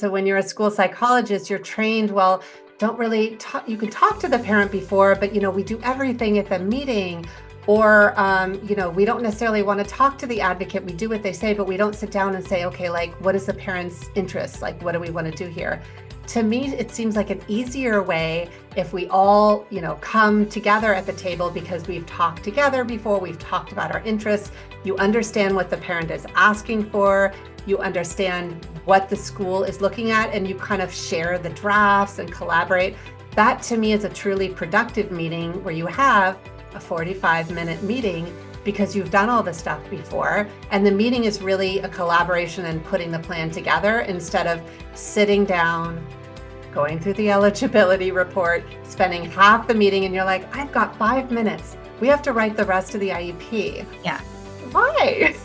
So when you're a school psychologist, you're trained, well, don't really talk, you can talk to the parent before, but we do everything at the meeting. Or, we don't necessarily want to talk to the advocate. We do what they say, but we don't sit down and say, okay, like, what is the parent's interest? Like, what do we want to do here? To me, it seems like an easier way if we all, come together at the table because we've talked together before, we've talked about our interests. You understand what the parent is asking for, you understand what the school is looking at, and you kind of share the drafts and collaborate. That to me is a truly productive meeting where you have a 45-minute meeting because you've done all this stuff before. And the meeting is really a collaboration and putting the plan together instead of sitting down, going through the eligibility report, spending half the meeting, and you're like, I've got 5 minutes. We have to write the rest of the IEP. Yeah. Why?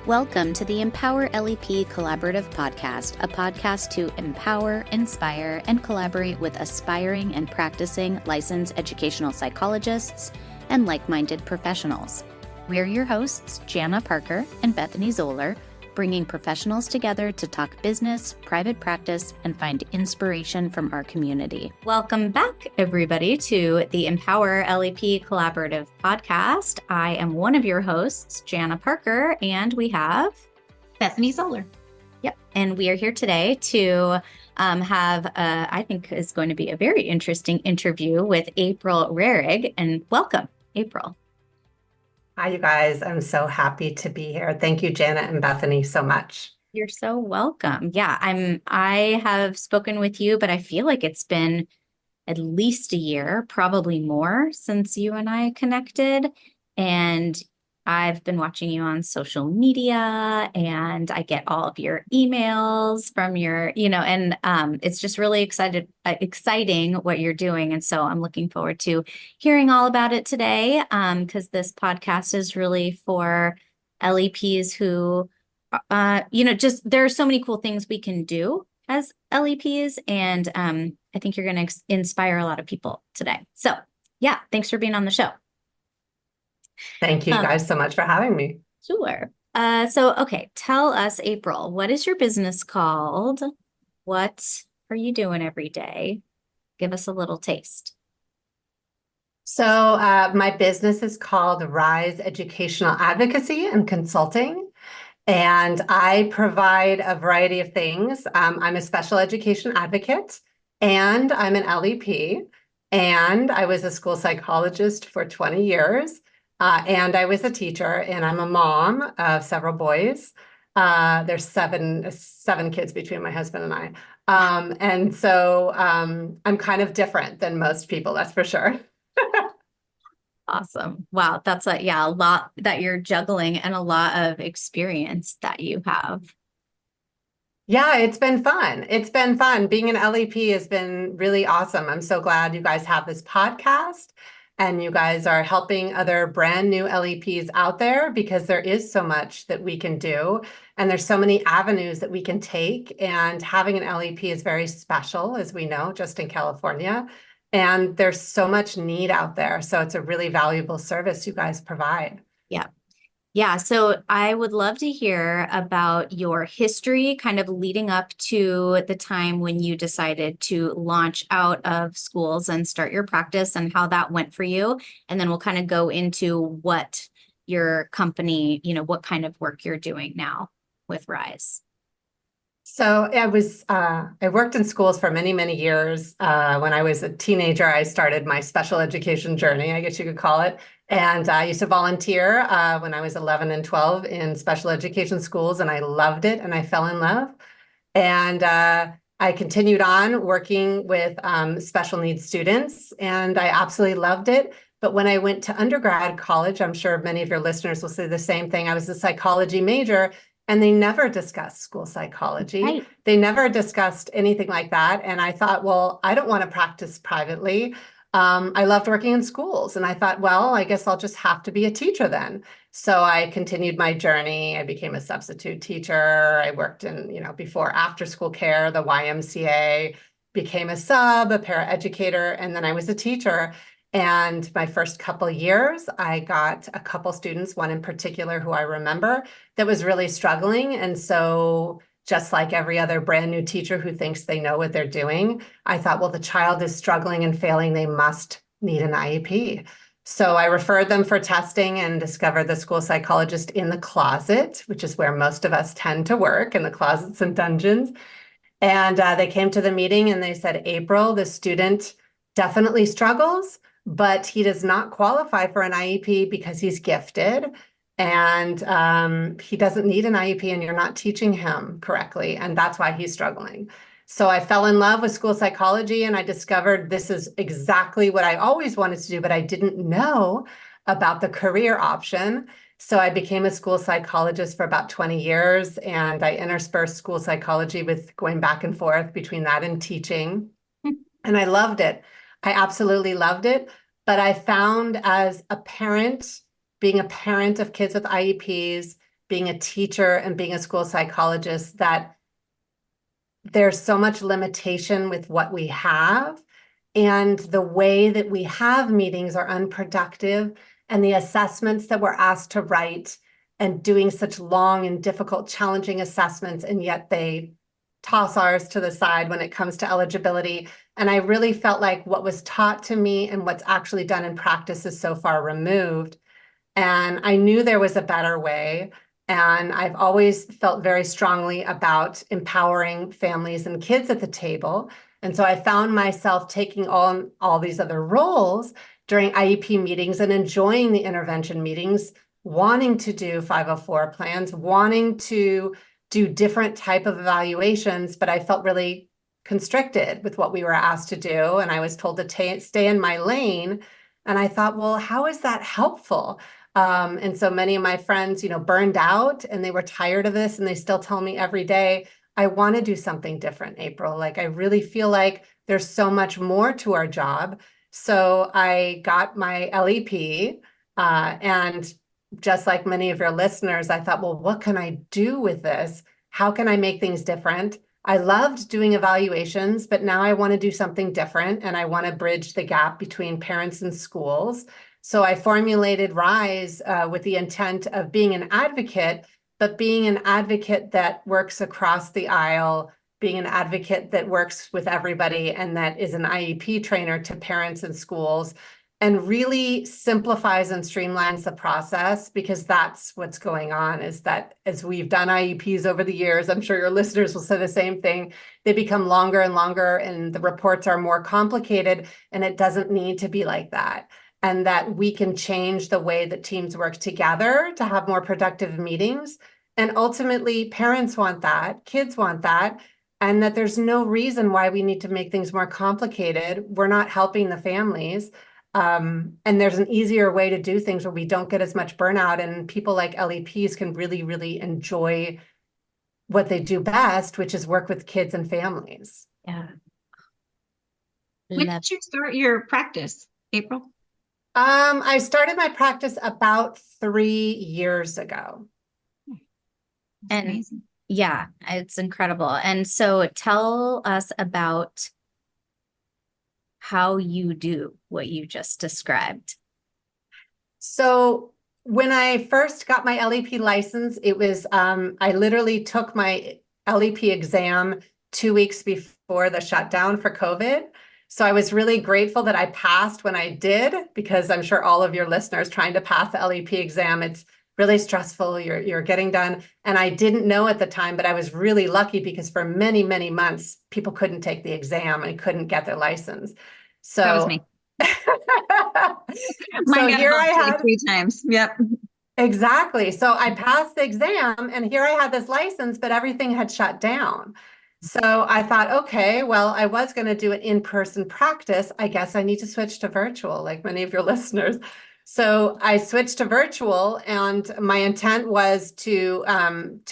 Welcome to the Empower LEP Collaborative Podcast, a podcast to empower, inspire, and collaborate with aspiring and practicing licensed educational psychologists and like-minded professionals. We're your hosts, Jana Parker and Bethany Zoller, bringing professionals together to talk business, private practice, and find inspiration from our community. Welcome back, everybody, to the Empower LEP Collaborative Podcast. I am one of your hosts, Jana Parker, and we have Bethany Zoller. Yep, and we are here today to have, I think is going to be a very interesting interview with April Rehrig, and welcome, April. Hi, you guys. I'm so happy to be here. Thank you, Jana and Bethany, so much. You're so welcome. Yeah, I have spoken with you, but I feel like it's been at least a year, probably more, since you and I connected. And I've been watching you on social media, and I get all of your emails from your, and it's just really exciting what you're doing. And so I'm looking forward to hearing all about it today, because this podcast is really for LEPs who, just there are so many cool things we can do as LEPs. And I think you're going to inspire a lot of people today. So yeah, thanks for being on the show. Thank you guys so much for having me. Sure. Okay, tell us, April, what is your business called? What are you doing every day? Give us a little taste. So my business is called Rise Educational Advocacy and Consulting, and I provide a variety of things. I'm a special education advocate, and I'm an LEP, and I was a school psychologist for 20 years. And I was a teacher, and I'm a mom of several boys. There's seven kids between my husband and I. And so I'm kind of different than most people, that's for sure. Awesome. Wow. That's a lot that you're juggling and a lot of experience that you have. Yeah, it's been fun. It's been fun. Being an LEP has been really awesome. I'm so glad you guys have this podcast. And you guys are helping other brand new LEPs out there because there is so much that we can do. And there's so many avenues that we can take. And having an LEP is very special, as we know, just in California. And there's so much need out there. So it's a really valuable service you guys provide. Yeah. Yeah, so I would love to hear about your history kind of leading up to the time when you decided to launch out of schools and start your practice and how that went for you. And then we'll kind of go into what your company, what kind of work you're doing now with Rise. So I worked in schools for many, many years. When I was a teenager, I started my special education journey, I guess you could call it. And I used to volunteer when I was 11 and 12 in special education schools, and I loved it, and I fell in love. And I continued on working with special needs students, and I absolutely loved it. But when I went to undergrad college, I'm sure many of your listeners will say the same thing. I was a psychology major, and they never discussed school psychology. Right. They never discussed anything like that. And I thought, well, I don't want to practice privately. I loved working in schools, and I thought, well, I guess I'll just have to be a teacher then. So I continued my journey. I became a substitute teacher. I worked in, before after school care, the YMCA, became a sub, a paraeducator, and then I was a teacher. And my first couple years, I got a couple students, one in particular who I remember that was really struggling. And so just like every other brand new teacher who thinks they know what they're doing, I thought, well, the child is struggling and failing. They must need an IEP. So I referred them for testing and discovered the school psychologist in the closet, which is where most of us tend to work, in the closets and dungeons. And they came to the meeting and they said, April, the student definitely struggles, but he does not qualify for an IEP because he's gifted. And he doesn't need an IEP and you're not teaching him correctly. And that's why he's struggling. So I fell in love with school psychology and I discovered this is exactly what I always wanted to do, but I didn't know about the career option. So I became a school psychologist for about 20 years, and I interspersed school psychology with going back and forth between that and teaching. And I loved it. I absolutely loved it. But I found as a parent, being a parent of kids with IEPs, being a teacher and being a school psychologist, that there's so much limitation with what we have. And the way that we have meetings are unproductive, and the assessments that we're asked to write and doing such long and difficult, challenging assessments, and yet they toss ours to the side when it comes to eligibility. And I really felt like what was taught to me and what's actually done in practice is so far removed. And I knew there was a better way. And I've always felt very strongly about empowering families and kids at the table. And so I found myself taking on all these other roles during IEP meetings and enjoying the intervention meetings, wanting to do 504 plans, wanting to do different type of evaluations, but I felt really constricted with what we were asked to do. And I was told to stay in my lane. And I thought, well, how is that helpful? And so many of my friends, burned out and they were tired of this, and they still tell me every day, I want to do something different, April. Like, I really feel like there's so much more to our job. So I got my LEP, and just like many of your listeners, I thought, well, what can I do with this? How can I make things different? I loved doing evaluations, but now I want to do something different, and I want to bridge the gap between parents and schools. So I formulated Rise with the intent of being an advocate, but being an advocate that works across the aisle, being an advocate that works with everybody, and that is an IEP trainer to parents and schools, and really simplifies and streamlines the process, because that's what's going on, is that as we've done IEPs over the years, I'm sure your listeners will say the same thing, they become longer and longer and the reports are more complicated, and it doesn't need to be like that. And that we can change the way that teams work together to have more productive meetings. And ultimately, parents want that, kids want that, and that there's no reason why we need to make things more complicated. We're not helping the families. And there's an easier way to do things where we don't get as much burnout, and people like LEPs can really, really enjoy what they do best, which is work with kids and families. Yeah. When did you start your practice, April? I started my practice about 3 years ago. That's And amazing. yeah, it's incredible. And so tell us about how you do what you just described. So when I first got my LEP license, it was, I literally took my LEP exam 2 weeks before the shutdown for COVID. So I was really grateful that I passed when I did, because I'm sure all of your listeners trying to pass the LEP exam, it's really stressful. You're getting done. And I didn't know at the time, but I was really lucky, because for many, many months, people couldn't take the exam and couldn't get their license. So That was me. So here I had 3 times. Yep. exactly. So I passed the exam, and here I had this license, but everything had shut down. So I thought, okay, well, I was going to do an in-person practice. I guess I need to switch to virtual, like many of your listeners. So I switched to virtual, and my intent was to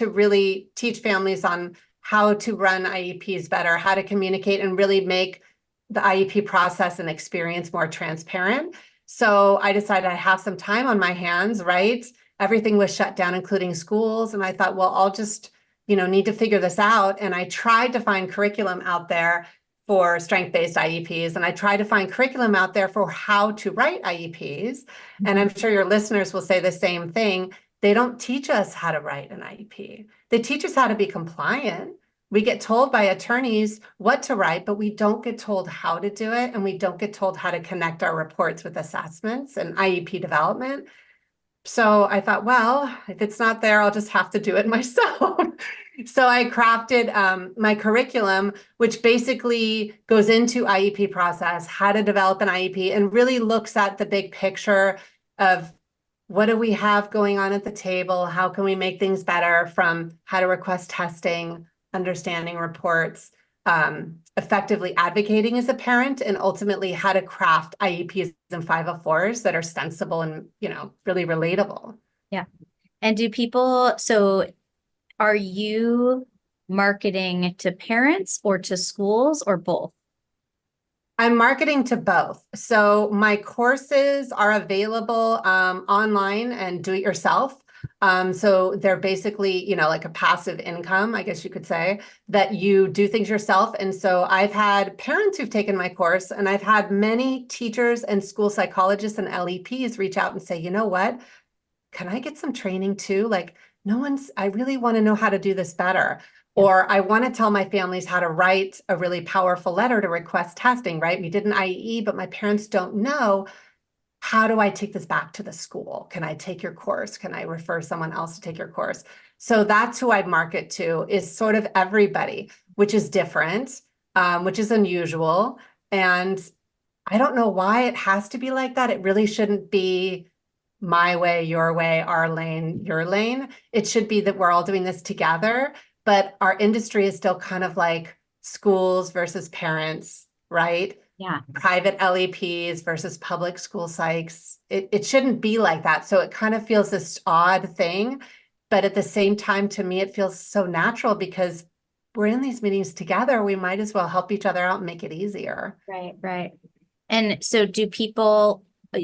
really teach families on how to run IEPs better, how to communicate, and really make the IEP process and experience more transparent. So I decided I have some time on my hands, right? Everything was shut down, including schools. And I thought, well, I'll just, need to figure this out. And I tried to find curriculum out there for strength-based IEPs. And I tried to find curriculum out there for how to write IEPs. And I'm sure your listeners will say the same thing. they don't teach us how to write an IEP. They teach us how to be compliant. We get told by attorneys what to write, but we don't get told how to do it. And we don't get told how to connect our reports with assessments and IEP development. So I thought, well, if it's not there, I'll just have to do it myself. So I crafted my curriculum, which basically goes into IEP process, how to develop an IEP, and really looks at the big picture of what do we have going on at the table? How can we make things better, from how to request testing, understanding reports, effectively advocating as a parent, and ultimately how to craft IEPs and 504s that are sensible and, really relatable. Yeah. And do people, so are you marketing to parents or to schools or both? I'm marketing to both. So my courses are available online and do it yourself. So they're basically, like a passive income, I guess you could say, that you do things yourself. And so I've had parents who've taken my course, and I've had many teachers and school psychologists and LEPs reach out and say, you know what, can I get some training too? Like, I really want to know how to do this better. Or I want to tell my families how to write a really powerful letter to request testing, right? We did an IE, but my parents don't know. How do I take this back to the school? Can I take your course? Can I refer someone else to take your course? So that's who I market to, is sort of everybody, which is different, which is unusual. And I don't know why it has to be like that. It really shouldn't be my way, your way, our lane, your lane. It should be that we're all doing this together. But our industry is still kind of like schools versus parents, right? Yeah. Private LEPs versus public school psychs. It shouldn't be like that. So it kind of feels this odd thing. But at the same time, to me, it feels so natural because we're in these meetings together. We might as well help each other out and make it easier. Right, right. And so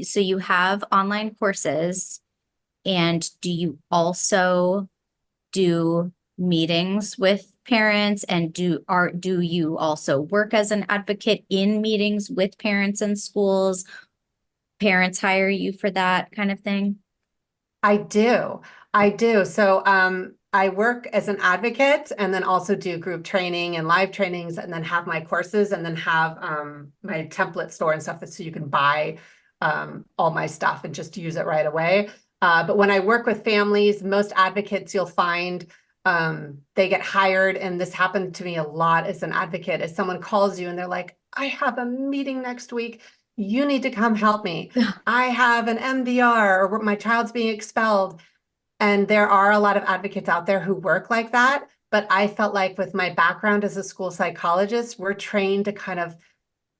so you have online courses, and do you also do meetings with parents, and do you also work as an advocate in meetings with parents and schools? Parents hire you for that kind of thing? I do. So I work as an advocate, and then also do group training and live trainings, and then have my courses, and then have my template store and stuff, so you can buy all my stuff and just use it right away. But when I work with families, most advocates you'll find they get hired, and this happened to me a lot as an advocate, as someone calls you and they're like, I have a meeting next week. You need to come help me. I have an MDR, or my child's being expelled. And there are a lot of advocates out there who work like that. But I felt like, with my background as a school psychologist, we're trained to kind of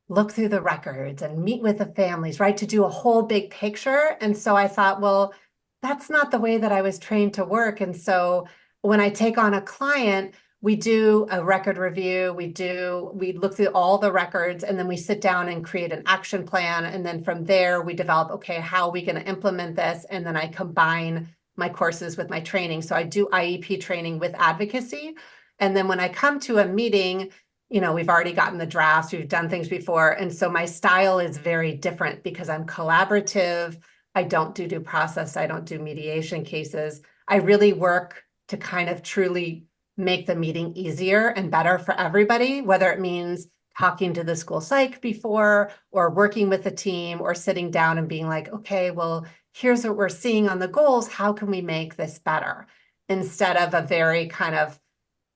look through the records and meet with the families, right? To do a whole big picture. And so I thought, well, that's not the way that I was trained to work. And so when I take on a client, we do a record review, we look through all the records, and then we sit down and create an action plan. And then from there, we develop, okay, how are we going to implement this? And then I combine my courses with my training. So I do IEP training with advocacy. And then when I come to a meeting, we've already gotten the drafts, we've done things before. And so my style is very different because I'm collaborative. I don't do due process. I don't do mediation cases. I really work to kind of truly make the meeting easier and better for everybody, whether it means talking to the school psych before, or working with the team, or sitting down and being like, okay, well, here's what we're seeing on the goals. How can we make this better? Instead of a very kind of,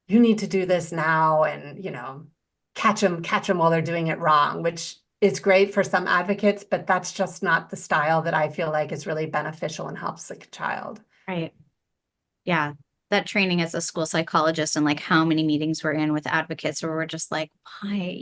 you need to do this now, and, catch them while they're doing it wrong, which is great for some advocates, but that's just not the style that I feel like is really beneficial and helps the child. Right. Yeah. That training as a school psychologist, and like how many meetings we're in with advocates where we're just like, why,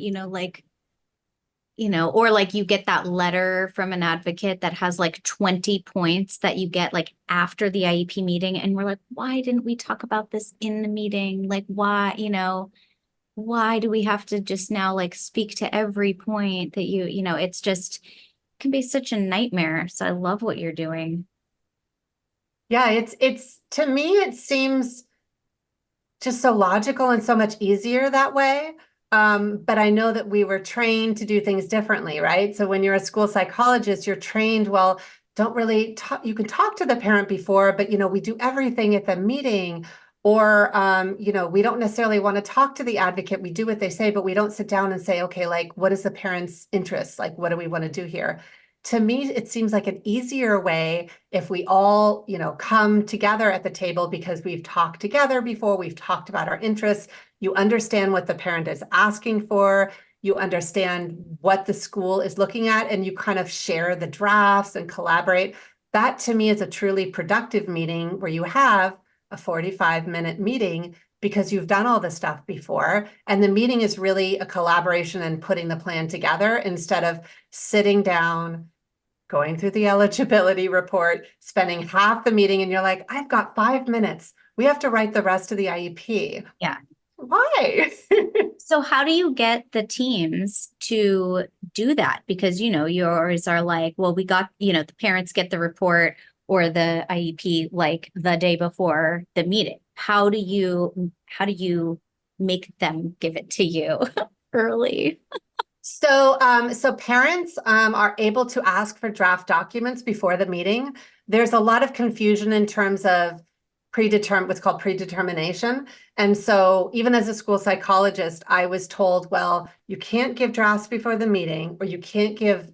or like you get that letter from an advocate that has like 20 points that you get like after the IEP meeting. And we're like, why didn't we talk about this in the meeting? Like, why do we have to just now like speak to every point that it's just, can be such a nightmare. So I love what you're doing. Yeah, it's to me, it seems just so logical and so much easier that way. But I know that we were trained to do things differently, right? So when you're a school psychologist, you're trained, well, don't really talk, you can talk to the parent before, but, we do everything at the meeting. Or, we don't necessarily want to talk to the advocate. We do what they say, but we don't sit down and say, okay, like, what is the parent's interest? Like, what do we want to do here? To me, it seems like an easier way if we all, come together at the table because we've talked together before, we've talked about our interests. You understand what the parent is asking for, you understand what the school is looking at, and you kind of share the drafts and collaborate. That to me is a truly productive meeting where you have a 45-minute meeting because you've done all this stuff before. And the meeting is really a collaboration and putting the plan together instead of sitting down, going through the eligibility report, spending half the meeting, and you're like, I've got 5 minutes. We have to write the rest of the IEP. Yeah. Why? So how do you get the teams to do that? Because, yours are like, well, we got, the parents get the report or the IEP like the day before the meeting. How do you make them give it to you early? So parents are able to ask for draft documents before the meeting. There's a lot of confusion in terms of what's called predetermination. And so even as a school psychologist, I was told, well, you can't give drafts before the meeting, or you can't give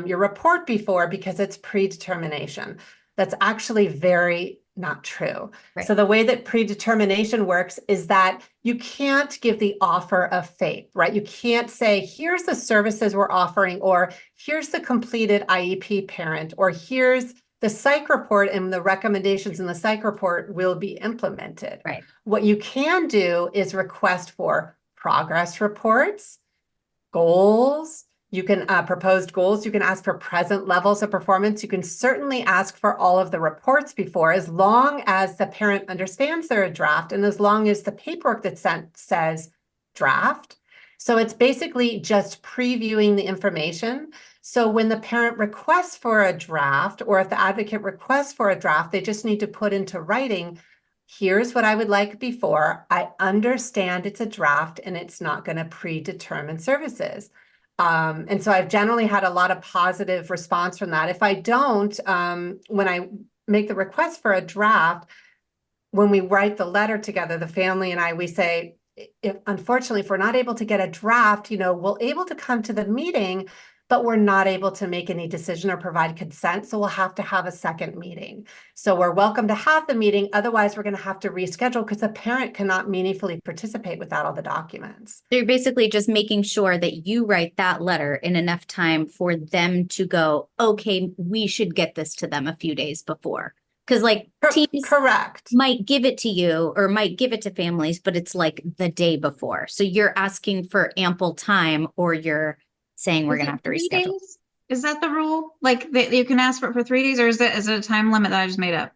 your report before because it's predetermination. That's actually very not true. Right. So the way that predetermination works is that you can't give the offer of faith, right? You can't say, here's the services we're offering, or here's the completed IEP parent, or here's the psych report and the recommendations in the psych report will be implemented. Right. What you can do is request for progress reports, goals. You can propose goals. You can ask for present levels of performance. You can certainly ask for all of the reports before, as long as the parent understands they're a draft and as long as the paperwork that's sent says draft. So it's basically just previewing the information. So when the parent requests for a draft, or if the advocate requests for a draft, they just need to put into writing, here's what I would like before. I understand it's a draft and it's not going to predetermine services. And so I've generally had a lot of positive response from that. If I don't, when I make the request for a draft, when we write the letter together, the family and I, we say, unfortunately, if we're not able to get a draft, we'll able to come to the meeting, but we're not able to make any decision or provide consent. So we'll have to have a second meeting. So we're welcome to have the meeting. Otherwise, we're going to have to reschedule because the parent cannot meaningfully participate without all the documents. So you're basically just making sure that you write that letter in enough time for them to go, okay, we should get this to them a few days before. Because teams correct might give it to you or might give it to families, but it's like the day before. So you're asking for ample time, or you're saying we're going to have to reschedule. Days? Is that the rule? Like you can ask for it for 3 days, or is it a time limit that I just made up?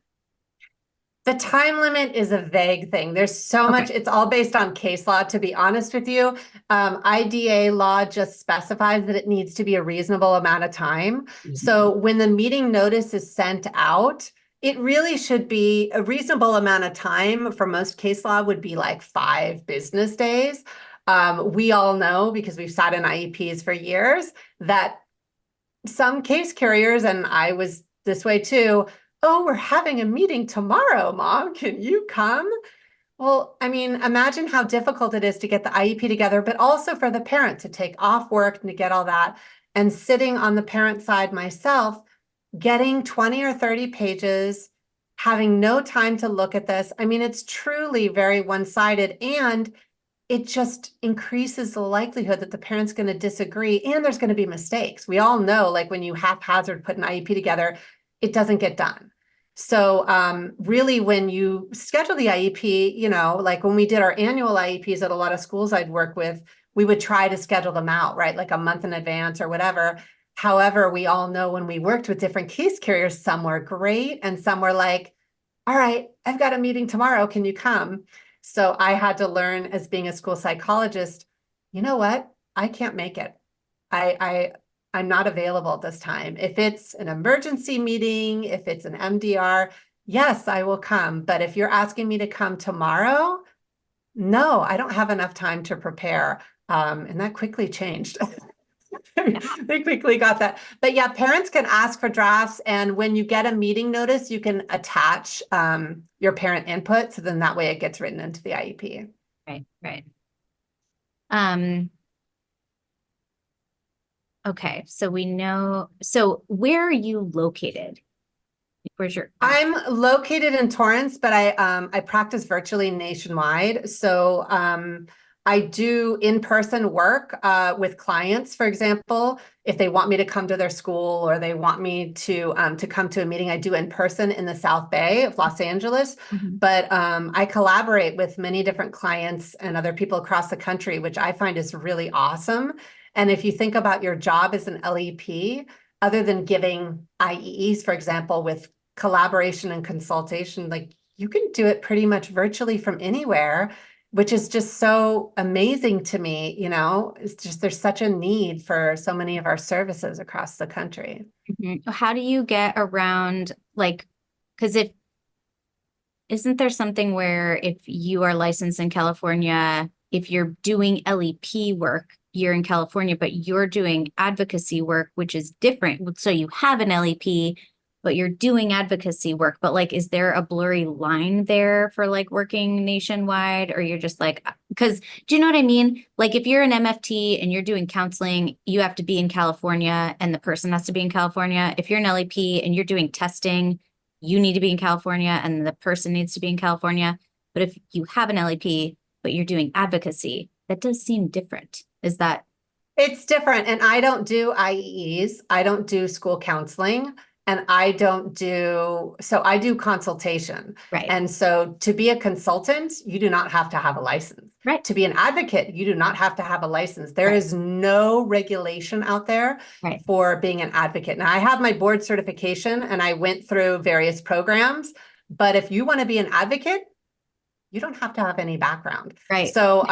The time limit is a vague thing. There's so much, it's all based on case law, to be honest with you. IDA law just specifies that it needs to be a reasonable amount of time. Mm-hmm. So when the meeting notice is sent out, it really should be a reasonable amount of time. For most case law would be like 5 business days. We all know, because we've sat in IEPs for years, that some case carriers, and I was this way too, oh, we're having a meeting tomorrow, Mom, can you come? Well, I mean, imagine how difficult it is to get the IEP together, but also for the parent to take off work and to get all that. And sitting on the parent side myself, getting 20 or 30 pages, having no time to look at this. I mean, it's truly very one-sided, and it just increases the likelihood that the parent's going to disagree and there's going to be mistakes. We all know, like when you haphazard put an IEP together, it doesn't get done. So really, when you schedule the IEP, like when we did our annual IEPs at a lot of schools I'd work with, we would try to schedule them out, right? Like a month in advance or whatever. However, we all know when we worked with different case carriers, some were great and some were like, all right, I've got a meeting tomorrow, can you come? So I had to learn, as being a school psychologist, you know what? I can't make it. I'm not available at this time. If it's an emergency meeting, if it's an MDR, yes, I will come. But if you're asking me to come tomorrow, no, I don't have enough time to prepare. And that quickly changed. They quickly got that. But yeah, parents can ask for drafts. And when you get a meeting notice, you can attach your parent input. So then that way it gets written into the IEP. Right, right. Okay, so we know, so where are you located? Where's your I'm located in Torrance, but I practice virtually nationwide. So I do in-person work with clients, for example, if they want me to come to their school or they want me to come to a meeting, I do in person in the South Bay of Los Angeles. But I collaborate with many different clients and other people across the country, which I find is really awesome. And if you think about your job as an LEP, other than giving IEEs, for example, with collaboration and consultation, like you can do it pretty much virtually from anywhere, which is just so amazing to me. You know, it's just, there's such a need for so many of our services across the country. How do you get around, like, because isn't there something where if you are licensed in California, if you're doing LEP work, you're in California, but you're doing advocacy work, which is different. So you have an LEP, but you're doing advocacy work. But like, is there a blurry line there for like working nationwide? Or you're just like, because do you know what I mean? Like if you're an MFT and you're doing counseling, you have to be in California and the person has to be in California. If you're an LEP and you're doing testing, you need to be in California and the person needs to be in California. But if you have an LEP, but you're doing advocacy, that does seem different. Is that? It's different. And I don't do IEEs. I don't do school counseling. And I don't do, so I do consultation. Right. And so to be a consultant, you do not have to have a license. Right. To be an advocate, you do not have to have a license. There is no regulation out there for being an advocate. Now, I have my board certification and I went through various programs, but if you want to be an advocate, you don't have to have any background. Right. So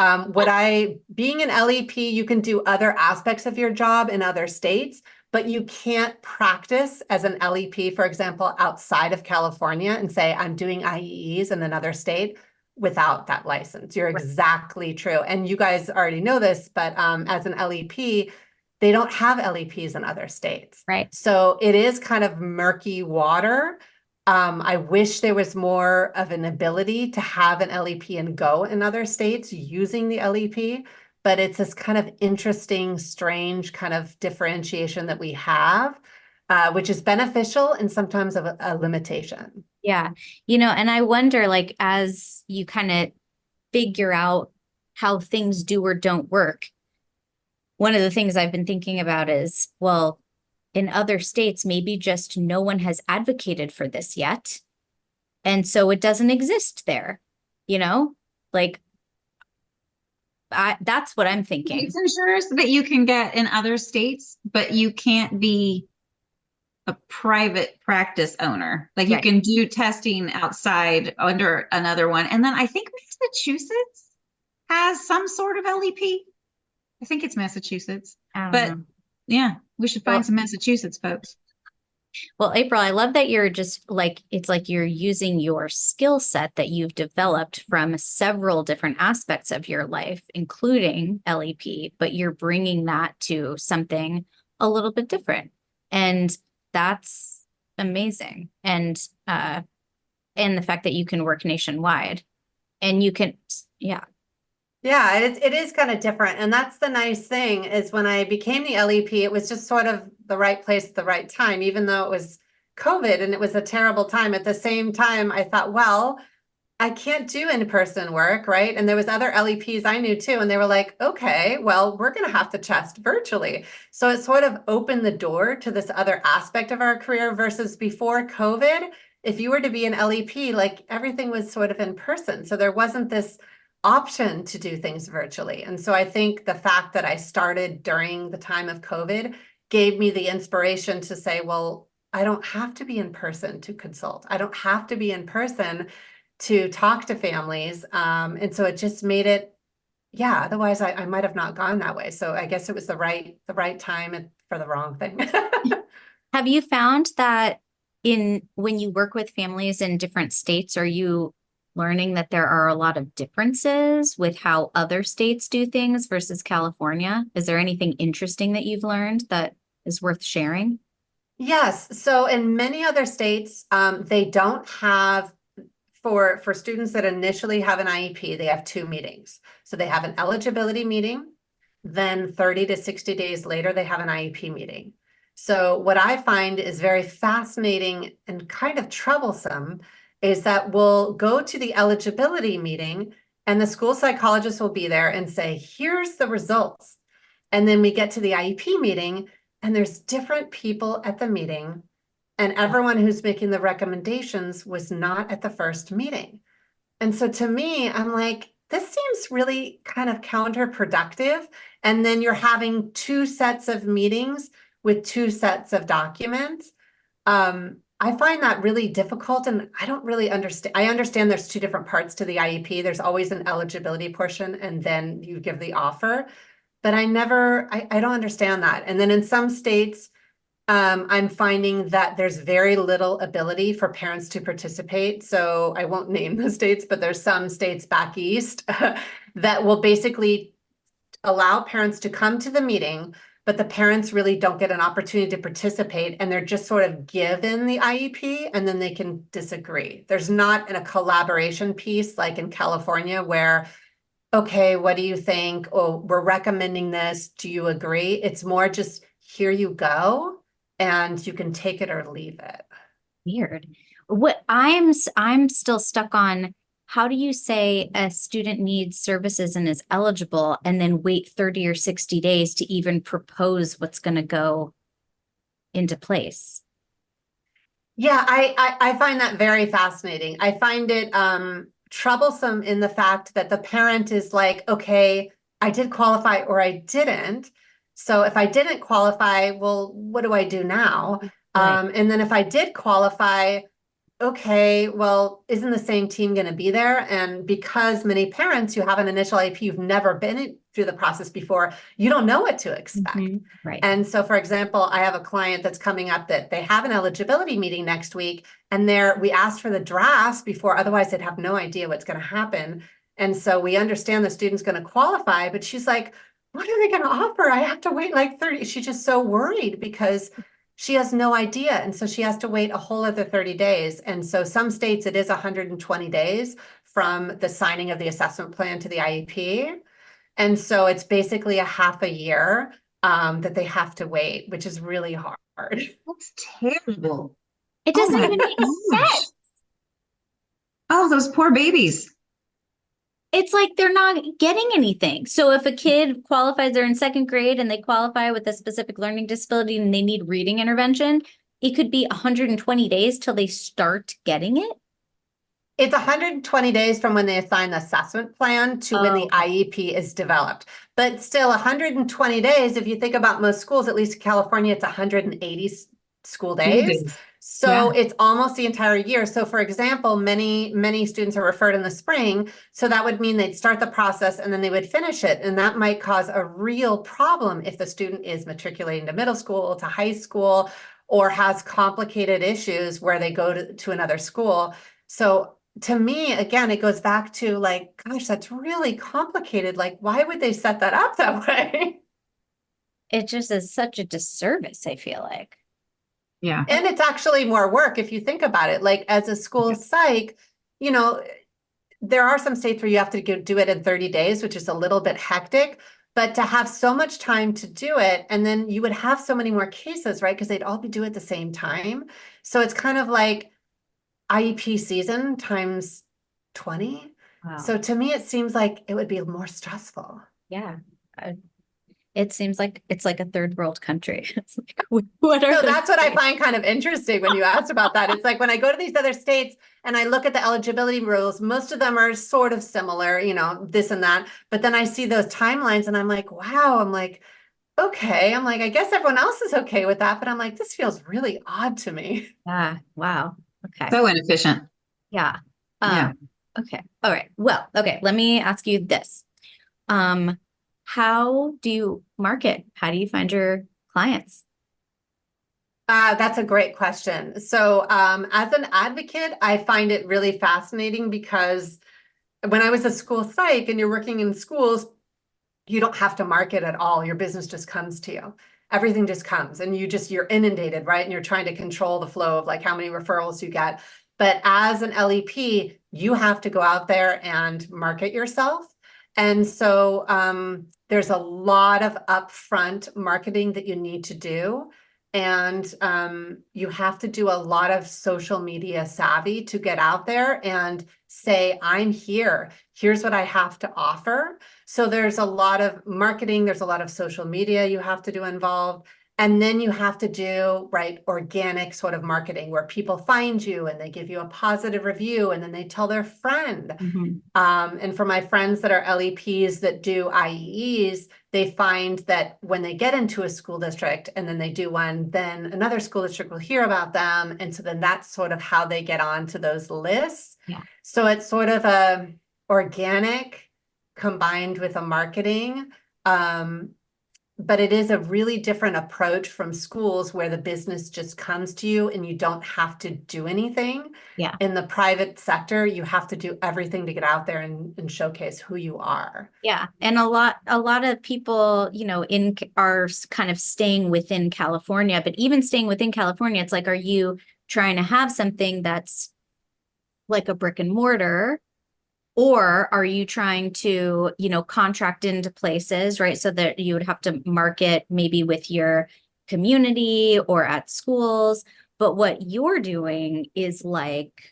being an LEP, you can do other aspects of your job in other states, but you can't practice as an LEP, for example, outside of California and say, I'm doing IEEs in another state without that license. You're exactly true. And you guys already know this, but as an LEP, they don't have LEPs in other states. Right. So it is kind of murky water. I wish there was more of an ability to have an LEP and go in other states using the LEP, but it's this kind of interesting, strange kind of differentiation that we have, which is beneficial and sometimes a limitation. Yeah. You know, and I wonder, like, as you kind of figure out how things do or don't work, one of the things I've been thinking about is, well, in other states, maybe just no one has advocated for this yet. And so it doesn't exist there, you know, like that's what I'm thinking. Licensures that you can get in other states, but you can't be a private practice owner. Like you can do testing outside under another one. And then I think Massachusetts has some sort of LEP. I think it's Massachusetts, but yeah, we should find some Massachusetts folks. Well, April, I love that you're just like, it's like you're using your skill set that you've developed from several different aspects of your life, including LEP, but you're bringing that to something a little bit different. And that's amazing. And the fact that you can work nationwide and you can, yeah. Yeah, it is kind of different. And that's the nice thing is when I became the LEP, it was just sort of the right place at the right time, even though it was COVID and it was a terrible time. At the same time, I thought, well, I can't do in-person work, right? And there was other LEPs I knew too. And they were like, okay, well, we're going to have to test virtually. So it sort of opened the door to this other aspect of our career versus before COVID. If you were to be an LEP, like everything was sort of in person. So there wasn't this option to do things virtually. And so I think the fact that I started during the time of COVID gave me the inspiration to say, well, I don't have to be in person to consult. I don't have to be in person to talk to families. And so it just made it, yeah, otherwise I might have not gone that way. So I guess it was the right time for the wrong thing. Have you found that when you work with families in different states, are you learning that there are a lot of differences with how other states do things versus California. Is there anything interesting that you've learned that is worth sharing? Yes. So in many other states, they don't have for students that initially have an IEP, they have two meetings. So they have an eligibility meeting, then 30 to 60 days later, they have an IEP meeting. So what I find is very fascinating and kind of troublesome is that we'll go to the eligibility meeting and the school psychologist will be there and say, here's the results. And then we get to the IEP meeting and there's different people at the meeting and everyone who's making the recommendations was not at the first meeting. And so to me, I'm like, this seems really kind of counterproductive. And then you're having two sets of meetings with two sets of documents. I find that really difficult and I don't really understand. I understand there's two different parts to the IEP. There's always an eligibility portion and then you give the offer. But I don't understand that. And then in some states, I'm finding that there's very little ability for parents to participate. So I won't name the states, but there's some states back east that will basically allow parents to come to the meeting, but the parents really don't get an opportunity to participate and they're just sort of given the IEP and then they can disagree. There's not a collaboration piece like in California where, okay, what do you think? Oh, we're recommending this. Do you agree? It's more just here you go. And you can take it or leave it. Weird. What I'm still stuck on, how do you say a student needs services and is eligible and then wait 30 or 60 days to even propose what's going to go into place? Yeah, I find that very fascinating. I find it troublesome in the fact that the parent is like, okay, I did qualify or I didn't. So if I didn't qualify, well, what do I do now? Right. And then if I did qualify, okay, well, isn't the same team going to be there? And because many parents who have an initial IEP, you've never been through the process before, you don't know what to expect. Right. And so, for example, I have a client that's coming up that they have an eligibility meeting next week, and we asked for the drafts before, otherwise they'd have no idea what's going to happen. And so we understand the student's going to qualify, but she's like, what are they going to offer? I have to wait like 30. She's just so worried because she has no idea. And so she has to wait a whole other 30 days. And so some states it is 120 days from the signing of the assessment plan to the IEP. And so it's basically a half a year that they have to wait, which is really hard. That's terrible. It doesn't Oh my even make gosh. sense. Oh, those poor babies. It's like they're not getting anything. So if a kid qualifies, they're in second grade and they qualify with a specific learning disability and they need reading intervention, it could be 120 days till they start getting it. It's 120 days from when they assign the assessment plan to when the IEP is developed. But still 120 days, if you think about most schools, at least in California, it's 180 school days. So it's almost the entire year. So for example, many students are referred in the spring. So that would mean they'd start the process and then they would finish it. And that might cause a real problem if the student is matriculating to middle school, to high school, or has complicated issues where they go to another school. So to me, again, it goes back to like, gosh, that's really complicated. Like, why would they set that up that way? It just is such a disservice, I feel like. Yeah. And it's actually more work if you think about it. Like as a school psych, you know, there are some states where you have to do it in 30 days, which is a little bit hectic, but to have so much time to do it, and then you would have so many more cases, right? Because they'd all be due at the same time. So it's kind of like IEP season times 20. Wow. So to me, it seems like it would be more stressful. Yeah. It seems like it's like a third world country. It's like, what are So those that's what I things? find kind of interesting when you asked about that. It's like when I go to these other states and I look at the eligibility rules, most of them are sort of similar, you know, this and that. But then I see those timelines and I'm like, wow, I'm like, okay. I'm like, I guess everyone else is okay with that. But I'm like, this feels really odd to me. Ah, wow. Okay. So inefficient. Yeah. Yeah. Okay. All right. Well, okay. Let me ask you this. How do you market? How do you find your clients? That's a great question. So, as an advocate, I find it really fascinating because when I was a school psych and you're working in schools, you don't have to market at all. Your business just comes to you. Everything just comes and you're inundated, right? And you're trying to control the flow of like how many referrals you get. But as an LEP, you have to go out there and market yourself. And so there's a lot of upfront marketing that you need to do. And you have to do a lot of social media savvy to get out there and say, I'm here. Here's what I have to offer. So there's a lot of marketing, there's a lot of social media you have to do involved. And then you have to do, right, organic sort of marketing where people find you and they give you a positive review and then they tell their friend. Mhm. And for my friends that are LEPs that do IEEs, they find that when they get into a school district and then they do one, then another school district will hear about them. And so then that's sort of how they get onto those lists. Yeah. So it's sort of a organic combined with a marketing. But it is a really different approach from schools where the business just comes to you and you don't have to do anything. Yeah. In the private sector, you have to do everything to get out there and showcase who you are. Yeah. And a lot of people, are kind of staying within California, but even staying within California, it's like, are you trying to have something that's like a brick and mortar? Or are you trying to, contract into places, right? So that you would have to market maybe with your community or at schools. But what you're doing is like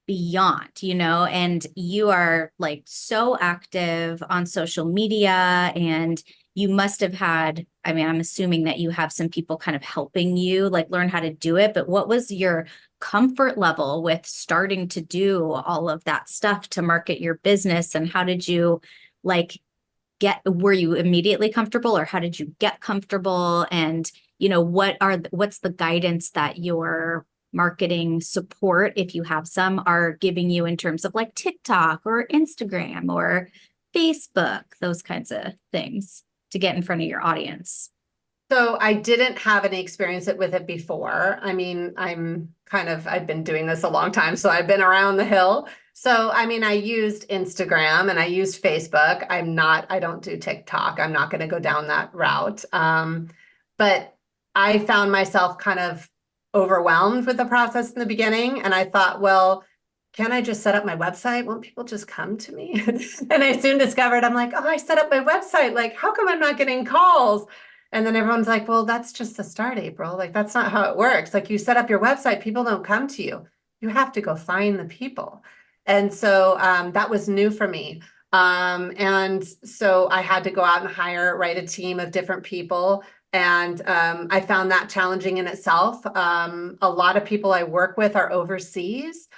beyond, and you are like so active on social media and you must have had, I mean, I'm assuming that you have some people kind of helping you like learn how to do it, but what was your comfort level with starting to do all of that stuff to market your business? And how did you like were you immediately comfortable or how did you get comfortable? And, what's the guidance that your marketing support, if you have some, are giving you in terms of like TikTok or Instagram or Facebook, those kinds of things to get in front of your audience? So I didn't have any experience with it before. I mean, I've been doing this a long time, so I've been around the hill. So, I mean, I used Instagram and I used Facebook. I don't do TikTok. I'm not going to go down that route. But I found myself kind of overwhelmed with the process in the beginning. And I thought, well, can I just set up my website? Won't people just come to me? And I soon discovered, I'm like, oh, I set up my website. Like, how come I'm not getting calls? And then everyone's like, well, that's just the start, April. Like, that's not how it works. Like, you set up your website, people don't come to you. You have to go find the people. And so that was new for me. And so I had to go out and write a team of different people. And I found that challenging in itself. A lot of people I work with are overseas.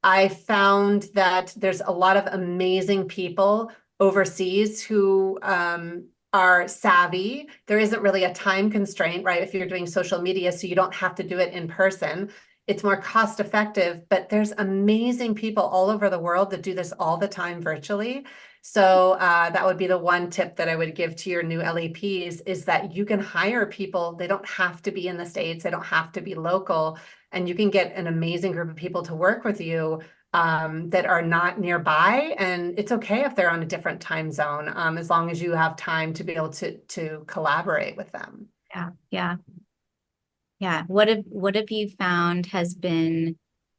I found that there's a lot of amazing people overseas who are savvy. There isn't really a time constraint, right? If you're doing social media, so you don't have to do it in person. It's more cost effective, but there's amazing people all over the world that do this all the time virtually. So that would be the one tip that I would give to your new LEPs is that you can hire people. They don't have to be in the States. They don't have to be local. And you can get an amazing group of people to work with you that are not nearby. And it's okay if they're on a different time zone, as long as you have time to be able to collaborate with them. Yeah. Yeah. Yeah. What have you found has been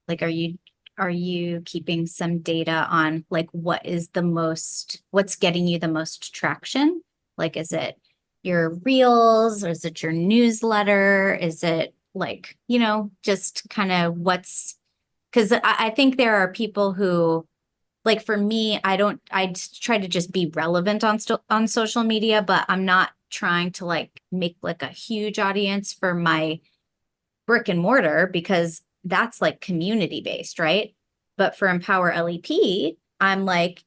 like, are you keeping some data on like what's getting you the most traction? Like, is it your reels or is it your newsletter? Is it like, just kind of because I think there are people who, like for me, I try to just be relevant on social media, but I'm not trying to like make like a huge audience for my brick and mortar because that's like community based, right? But for Empower LEP, I'm like,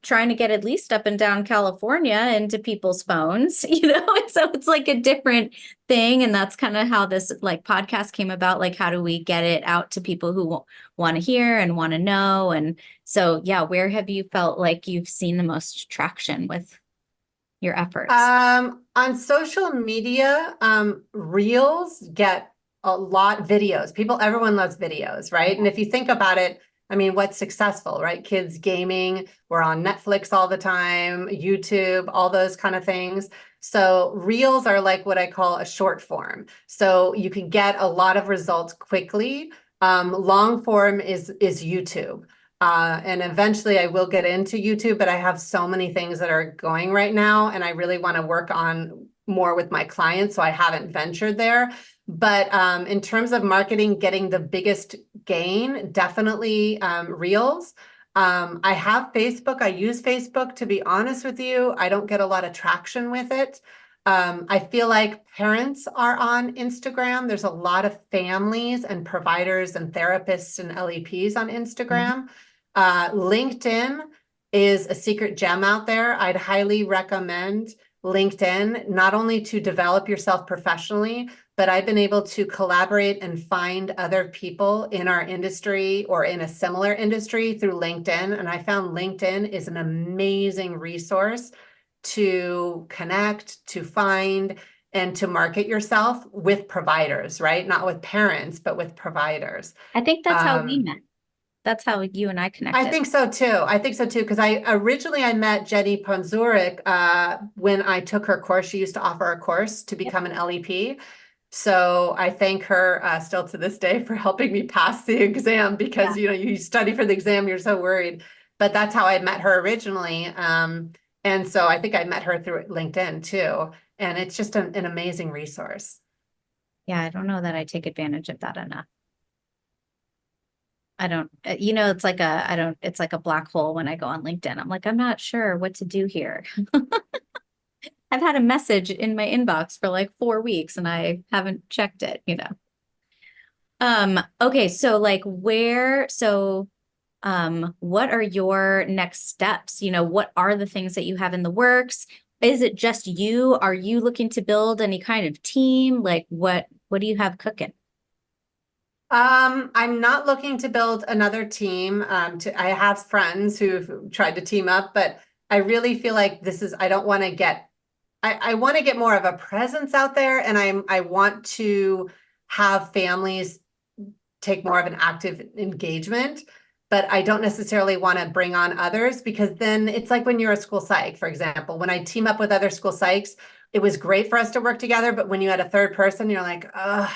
trying to get at least up and down California into people's phones, and so it's like a different thing. And that's kind of how this like podcast came about. Like, how do we get it out to people who want to hear and want to know? And so, yeah, where have you felt like you've seen the most traction with your efforts? On social media, reels get a lot videos. Everyone loves videos, right? And if you think about it, I mean, what's successful, right? Kids gaming, we're on Netflix all the time, YouTube, all those kind of things. So reels are like what I call a short form. So you can get a lot of results quickly. Long form is YouTube. And eventually I will get into YouTube, but I have so many things that are going right now, and I really want to work on more with my clients, so I haven't ventured there. But in terms of marketing, getting the biggest gain, definitely Reels. I have Facebook. I use Facebook. To be honest with you, I don't get a lot of traction with it. I feel like parents are on Instagram. There's a lot of families and providers and therapists and LEPs on Instagram. LinkedIn is a secret gem out there. I'd highly recommend LinkedIn, not only to develop yourself professionally, but I've been able to collaborate and find other people in our industry or in a similar industry through LinkedIn. And I found LinkedIn is an amazing resource to connect, to find, and to market yourself with providers, right? Not with parents, but with providers. I think that's how we met. That's how you and I connected. I think so too. Because I originally met Jenny Ponzurek when I took her course. She used to offer a course to become an LEP. So I thank her still to this day for helping me pass the exam, because you study for the exam, you're so worried. But that's how I met her originally. And so I think I met her through LinkedIn too. And it's just an amazing resource. Yeah, I don't know that I take advantage of that enough. I don't, it's like it's like a black hole when I go on LinkedIn. I'm like, I'm not sure what to do here. I've had a message in my inbox for like 4 weeks and I haven't checked it, Okay, so what are your next steps? What are the things that you have in the works? Is it just you? Are you looking to build any kind of team? Like what do you have cooking? I'm not looking to build another team. I have friends who've tried to team up, but I really feel like I don't want to get, I want to get more of a presence out there, and I want to have families take more of an active engagement, but I don't necessarily want to bring on others, because then it's like when you're a school psych, for example, when I team up with other school psychs, it was great for us to work together, but when you had a third person, you're like, ugh,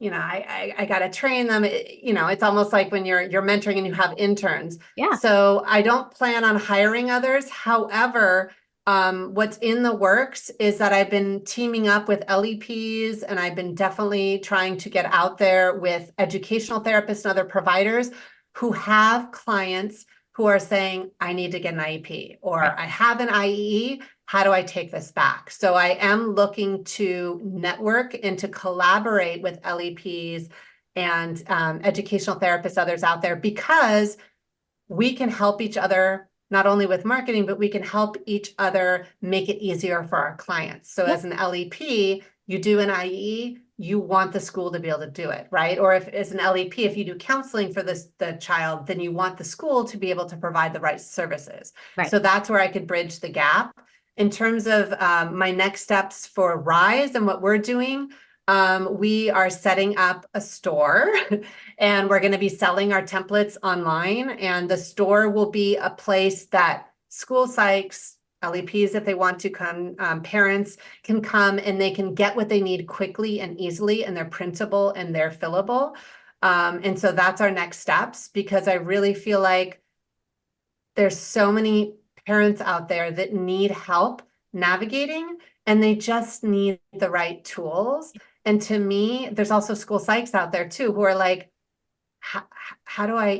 I got to train them. It's almost like when you're mentoring and you have interns. Yeah. So I don't plan on hiring others. However, what's in the works is that I've been teaming up with LEPs, and I've been definitely trying to get out there with educational therapists and other providers who have clients who are saying, I need to get an IEP, or Right. I have an IEE. How do I take this back? So I am looking to network and to collaborate with LEPs and educational therapists, others out there, because we can help each other, not only with marketing, but we can help each other make it easier for our clients. So as an LEP, you do an IE, you want the school to be able to do it, right? Or if as an LEP, if you do counseling for the child, then you want the school to be able to provide the right services. Right. So that's where I could bridge the gap. In terms of my next steps for Rise and what we're doing, we are setting up a store and we're going to be selling our templates online. And the store will be a place that school psychs, LEPs, if they want to come, parents can come and they can get what they need quickly and easily, and they're printable and they're fillable. And so that's our next steps, because I really feel like there's so many parents out there that need help navigating, and they just need the right tools. And to me, there's also school psychs out there too, who are like, how do I,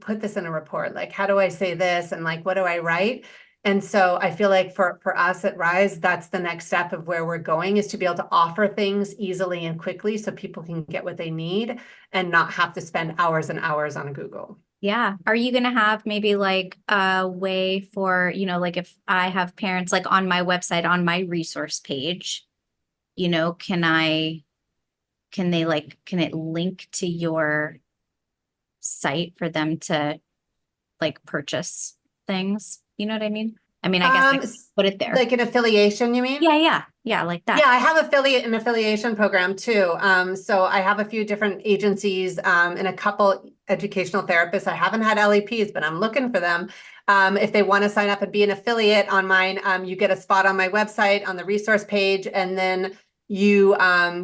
put this in a report? Like, how do I say this? And like, what do I write? And so I feel like for us at Rise, that's the next step of where we're going, is to be able to offer things easily and quickly so people can get what they need and not have to spend hours and hours on Google. Yeah. Are you going to have maybe like a way for, like if I have parents like on my website, on my resource page, can it link to your site for them to like purchase things? You know what I mean? I mean, I guess I could put it there. Like an affiliation, you mean? Yeah, like that. Yeah, I have an affiliation program too. So I have a few different agencies and a couple educational therapists. I haven't had LEPs, but I'm looking for them. If they want to sign up and be an affiliate on mine, you get a spot on my website on the resource page, and then you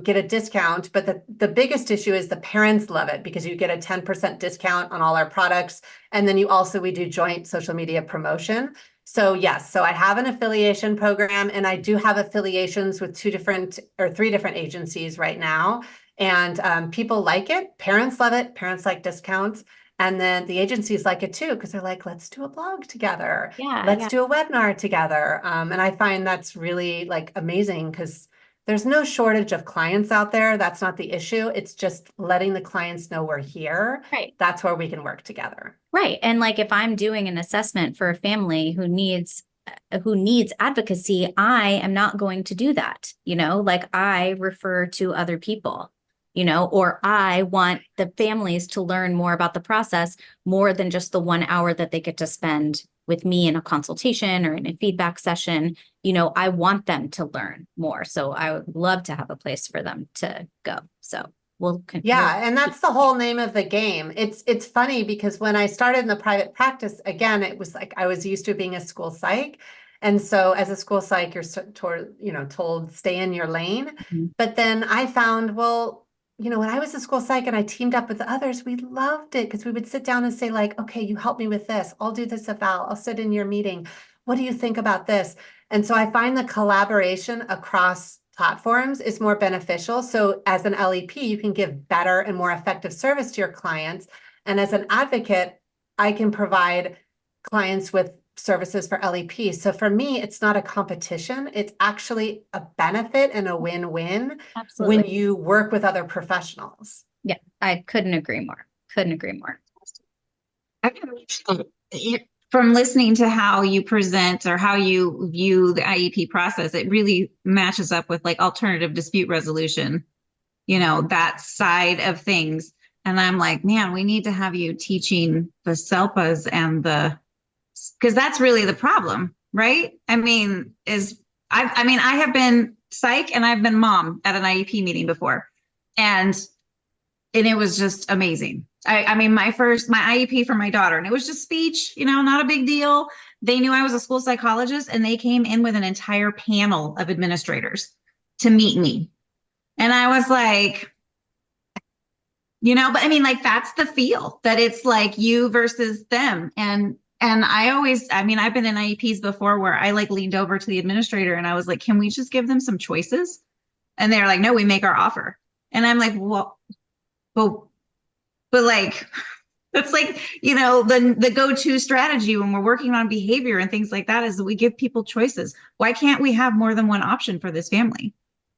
get a discount. But the biggest issue is the parents love it because you get a 10% discount on all our products. And then we do joint social media promotion. So yes, so I have an affiliation program, and I do have affiliations with 3 different agencies right now. And people like it. Parents love it. Parents like discounts. And then the agencies like it too, because they're like, let's do a blog together. Let's do a webinar together. And I find that's really like amazing because there's no shortage of clients out there. That's not the issue. It's just letting the clients know we're here. Right. That's where we can work together. Right. And like if I'm doing an assessment for a family who needs advocacy, I am not going to do that. Like I refer to other people, or I want the families to learn more about the process more than just the 1 hour that they get to spend with me in a consultation or in a feedback session. I want them to learn more. So I would love to have a place for them to go. So and that's the whole name of the game. It's funny because when I started in the private practice, again, it was like I was used to being a school psych. And so as a school psych, you're told stay in your lane. Mm-hmm. But then I found, well, when I was a school psych and I teamed up with others, we loved it because we would sit down and say like, okay, you help me with this. I'll do this eval. I'll sit in your meeting. What do you think about this? And so I find the collaboration across platforms is more beneficial. So as an LEP, you can give better and more effective service to your clients. And as an advocate, I can provide clients with services for LEP. So for me, it's not a competition. It's actually a benefit and a win-win when you work with other professionals. Yeah, I couldn't agree more. From listening to how you present or how you view the IEP process, it really matches up with like alternative dispute resolution, that side of things. And I'm like, man, we need to have you teaching the SELPAs and because that's really the problem, right? I have been psych and I've been mom at an IEP meeting before. And it was just amazing. My IEP for my daughter, and it was just speech, not a big deal. They knew I was a school psychologist and they came in with an entire panel of administrators to meet me. And I was like, but that's the feel that it's like you versus them. And I've been in IEPs before where I like leaned over to the administrator and I was like, can we just give them some choices? And they're like, no, we make our offer. And I'm like, well, but like, that's like, the go-to strategy when we're working on behavior and things like that is that we give people choices. Why can't we have more than one option for this family?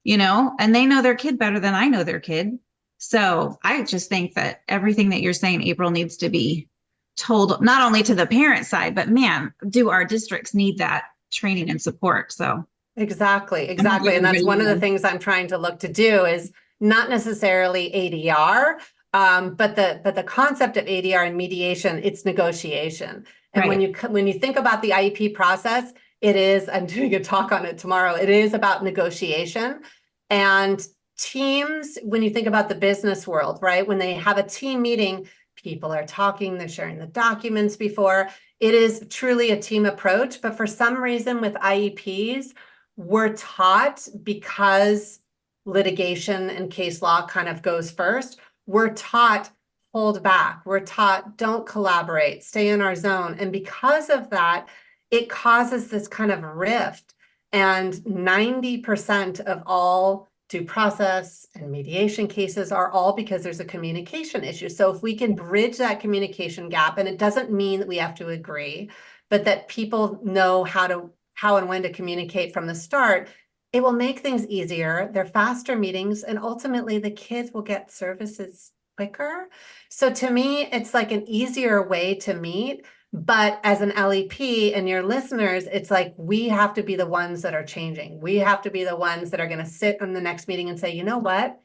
And they know their kid better than I know their kid. So I just think that everything that you're saying, April, needs to be told not only to the parent side, but man, do our districts need that training and support? So exactly. And that's one of the things I'm trying to look to do is not necessarily ADR, but the concept of ADR and mediation, it's negotiation. And right. when you think about the IEP process, I'm doing a talk on it tomorrow. It is about negotiation. And teams, when you think about the business world, right? When they have a team meeting, people are talking, they're sharing the documents before. It is truly a team approach. But for some reason with IEPs, we're taught, because litigation and case law kind of goes first, we're taught hold back. We're taught don't collaborate, stay in our zone. And because of that, it causes this kind of rift. And 90% of all due process and mediation cases are all because there's a communication issue. So if we can bridge that communication gap, and it doesn't mean that we have to agree, but that people know how and when to communicate from the start, it will make things easier. They're faster meetings, and ultimately the kids will get services quicker. So to me, it's like an easier way to meet. But as an LEP and your listeners, it's like we have to be the ones that are changing. We have to be the ones that are going to sit in the next meeting and say, you know what?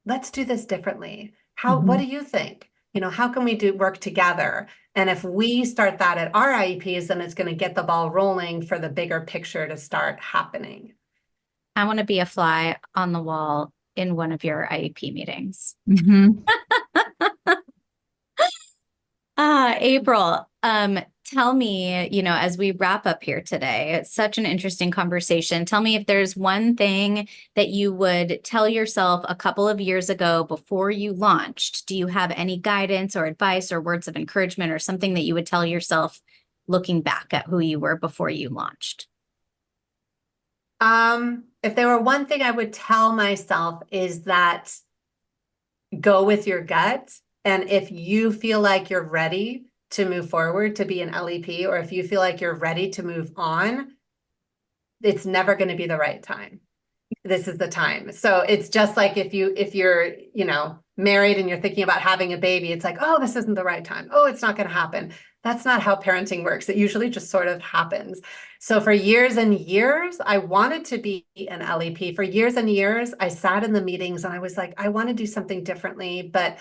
Let's do this differently. What do you think? how can we work together? And if we start that at our IEPs, then it's going to get the ball rolling for the bigger picture to start happening. I want to be a fly on the wall in one of your IEP meetings. Mm-hmm. April, tell me, as we wrap up here today, it's such an interesting conversation. Tell me if there's one thing that you would tell yourself a couple of years ago before you launched. Do you have any guidance or advice or words of encouragement or something that you would tell yourself looking back at who you were before you launched? If there were one thing I would tell myself is that go with your gut. And if you feel like you're ready to move forward to be an LEP, or if you feel like you're ready to move on, it's never going to be the right time. This is the time. So it's just like if you're, married and you're thinking about having a baby, it's like, oh, this isn't the right time. Oh, it's not going to happen. That's not how parenting works. It usually just sort of happens. So for years and years, I wanted to be an LEP. For years and years, I sat in the meetings and I was like, I want to do something differently, but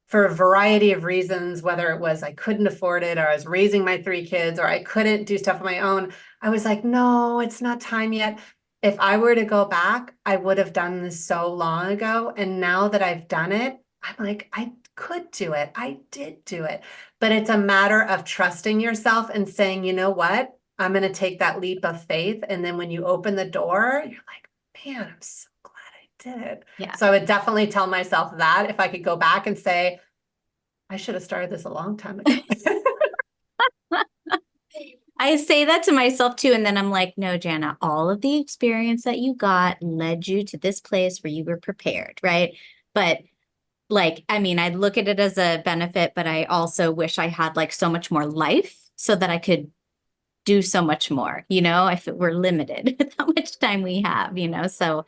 for a variety of reasons, whether it was I couldn't afford it, or I was raising my 3 kids, or I couldn't do stuff on my own, I was like, no, it's not time yet. If I were to go back, I would have done this so long ago. And now that I've done it, I'm like, I could do it. I did do it. But it's a matter of trusting yourself and saying, you know what? I'm going to take that leap of faith. And then when you open the door, you're like, man, I'm so glad I did it. Yeah. So I would definitely tell myself that if I could go back and say, I should have started this a long time ago. I say that to myself too. And then I'm like, no, Jana, all of the experience that you got led you to this place where you were prepared, right? But I look at it as a benefit, but I also wish I had so much more life so that I could do so much more, if it were limited with how much time we have, so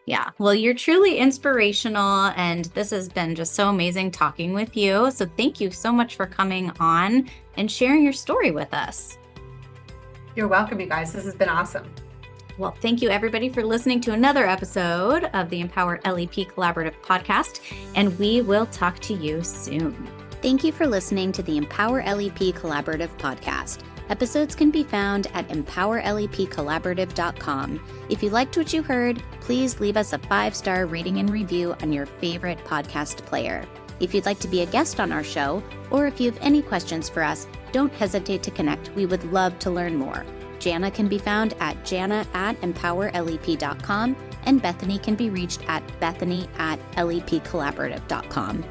yeah, well, you're truly inspirational, and this has been just so amazing talking with you. So thank you so much for coming on and sharing your story with us. You're welcome, you guys. This has been awesome. Well, thank you everybody for listening to another episode of the Empower LEP Collaborative podcast, and we will talk to you soon. Thank you for listening to the Empower LEP Collaborative podcast. Episodes can be found at empowerlepcollaborative.com. If you liked what you heard, please leave us a 5-star rating and review on your favorite podcast player. If you'd like to be a guest on our show, or if you have any questions for us, don't hesitate to connect. We would love to learn more. Jana can be found at jana@empowerlep.com, and Bethany can be reached at bethany@lepcollaborative.com.